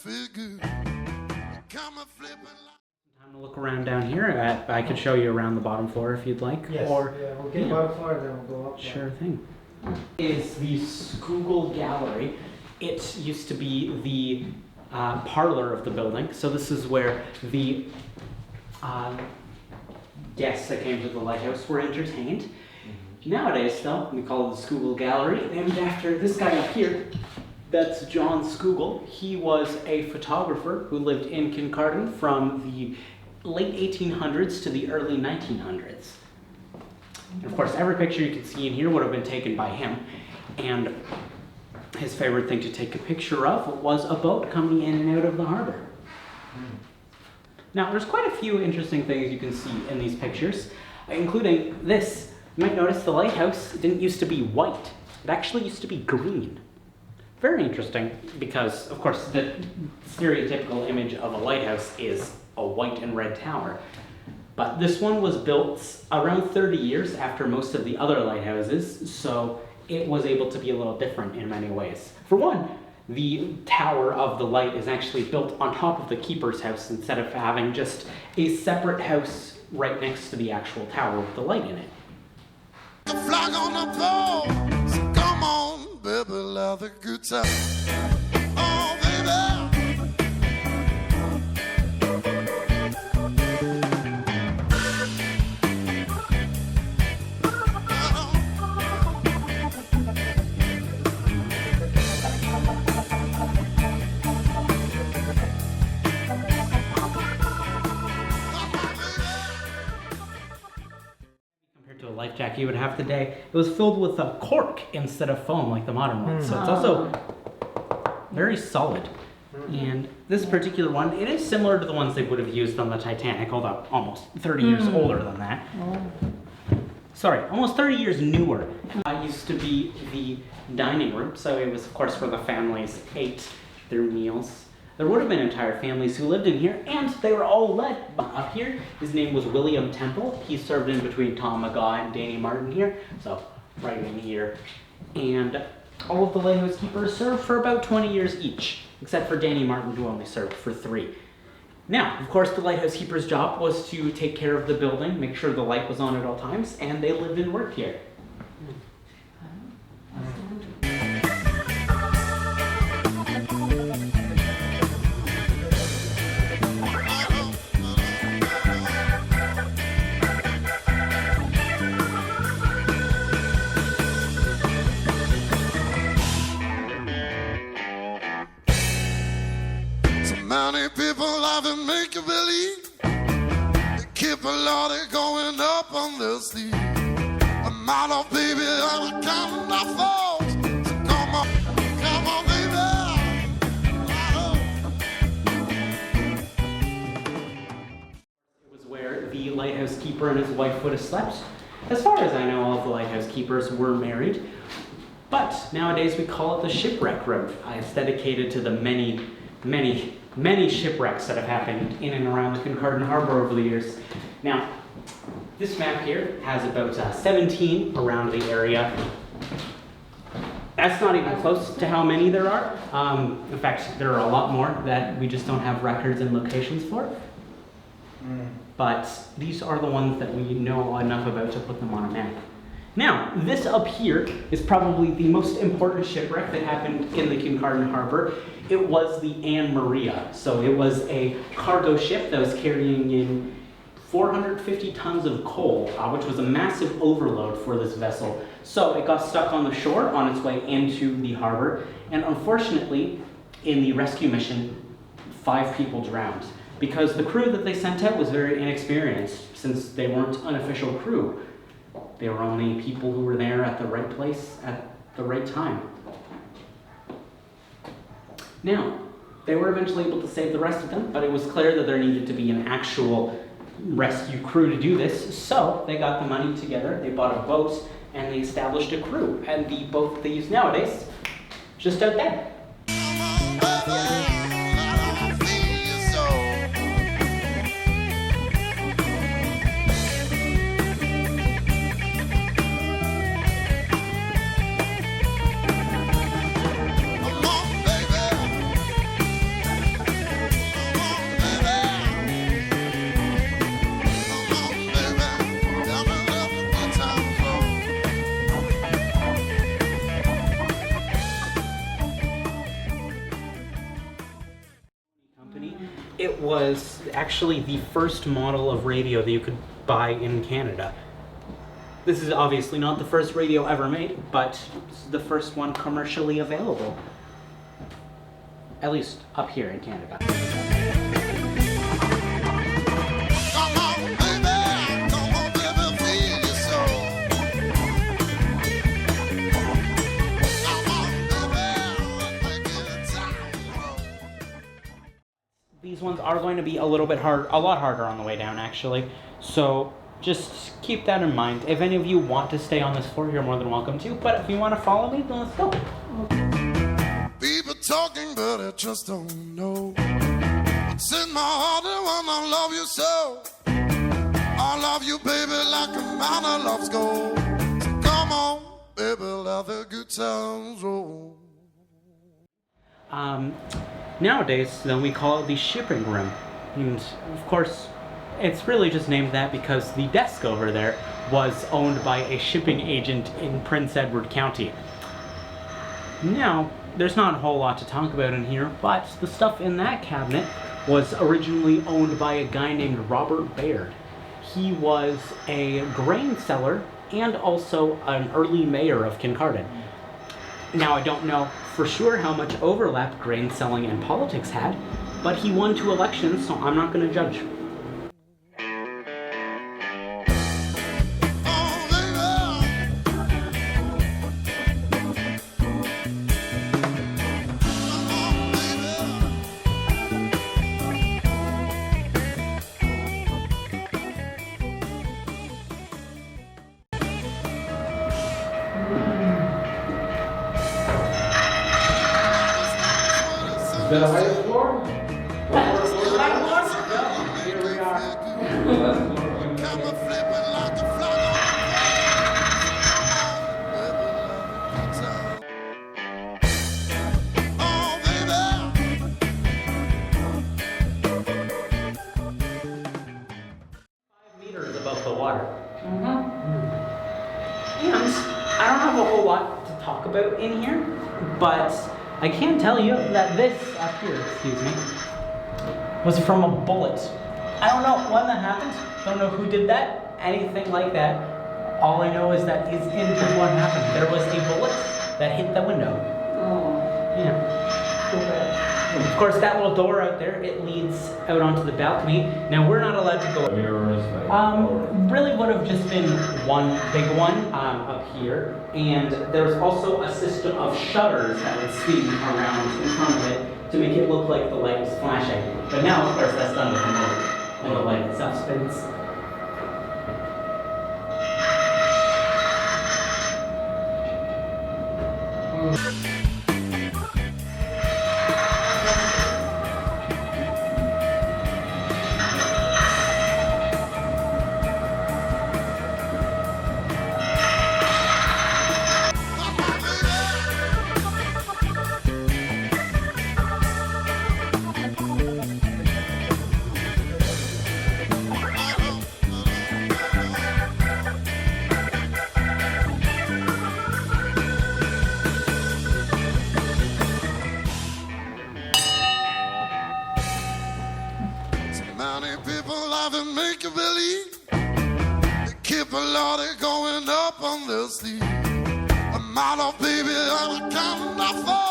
feel good. Come and flip it. Time to look around down here. I could show you around the bottom floor if you'd like. Yes. Or Yeah, we'll get bottom floor and then we'll go up. sure thing. Is the Schuylkill Gallery. It used to be the parlor of the building. So this is where the guests that came to the lighthouse were entertained. Nowadays, though, we call it the Schuylkill Gallery, named after this guy up here. That's John Schuylkill. He was a photographer who lived in Kincardine from the late 1800s to the early 1900s. And of course, every picture you can see in here would have been taken by him. And his favorite thing to take a picture of was a boat coming in and out of the harbor. Now, there's quite a few interesting things you can see in these pictures, including this. You might notice the lighthouse didn't used to be white. It actually used to be green. Very interesting because, of course, the stereotypical image of a lighthouse is a white and red tower. But this one was built around 30 years after most of the other lighthouses, so it was able to be a little different in many ways. For one, the tower of the light is actually built on top of the keeper's house instead of having just a separate house right next to the actual tower with the light in it. The flag on the pole, so come on, baby, love the good time. Oh, baby. To a life jacket you would have today, it was filled with a cork instead of foam like the modern one. So it's also very solid. And this particular one, it is similar to the ones they would have used on the Titanic, although almost 30 years older than that. Sorry, almost 30 years newer. It used to be the dining room, so it was of course where the families ate their meals. There would have been entire families who lived in here, and they were all led up here. His name was William Temple. He served in between Tom McGaw and Danny Martin here, so right in here. And all of the lighthouse keepers served for about 20 years each, except for Danny Martin, who only served for 3. Now, of course, the lighthouse keeper's job was to take care of the building, make sure the light was on at all times, and they lived and worked here. Many people love and make you believe. They keep a lot of going up on the sea. A model baby, I'm counting my faults. So come on, baby. It was where the lighthouse keeper and his wife would have slept. As far as I know, all of the lighthouse keepers were married. But nowadays we call it the shipwreck road. It's dedicated to the many shipwrecks that have happened in and around the Kincardine Harbor over the years. Now, this map here has about 17 around the area. That's not even close to how many there are. In fact, there are a lot more that we just don't have records and locations for. But these are the ones that we know enough about to put them on a map. Now, this up here is probably the most important shipwreck that happened in the Kincardine Harbor. It was the Anne Maria. So it was a cargo ship that was carrying in 450 tons of coal, which was a massive overload for this vessel. So it got stuck on the shore on its way into the harbor. And unfortunately, in the rescue mission, 5 people drowned because the crew that they sent out was very inexperienced since they weren't unofficial crew. They were only people who were there at the right place at the right time. Now, they were eventually able to save the rest of them, but it was clear that there needed to be an actual rescue crew to do this, so they got the money together, they bought a boat, and they established a crew. And the boat that they use nowadays, just out there. was actually the first model of radio that you could buy in Canada. This is obviously not the first radio ever made, but it's the first one commercially available. At least up here in Canada. Come on, baby, feel your soul. Come on, baby, make it time. These ones are going to be a lot harder on the way down, actually. So just keep that in mind. If any of you want to stay on this floor, you're more than welcome to. But if you want to follow me, then let's go. People talking, but I just don't know. It's in my heart that when I love you so. I love you, baby, like a man loves gold. So come on, baby, let the good times roll. Nowadays, then we call it the shipping room. And of course, it's really just named that because the desk over there was owned by a shipping agent in Prince Edward County. Now, there's not a whole lot to talk about in here, but the stuff in that cabinet was originally owned by a guy named Robert Baird. He was a grain seller and also an early mayor of Kincardine. Now, I don't know for sure how much overlap grain selling and politics had, but he won 2 elections, so I'm not going to judge. Is that a highest floor? Here we are. Come on, flipping like a flag on. Oh, baby. 5 meters above the water. And I don't have a whole lot to talk about in here, but I can tell you that this up here, excuse me, was from a bullet. I don't know when that happened, don't know who did that, anything like that. All I know is that is indeed what happened. There was a bullet that hit the window. Oh, Yeah. too bad. Of course, that little door out there, it leads out onto the balcony. Now, we're not allowed to go. Really would have just been one big one up here, and there's also a system of shutters that would spin around in front of it to make it look like the light was flashing. But now, of course, that's done with the motor, and the light itself spins. Many people live and make you believe they keep a lot of going up on the sleeve. I'm out of baby, I'm counting off.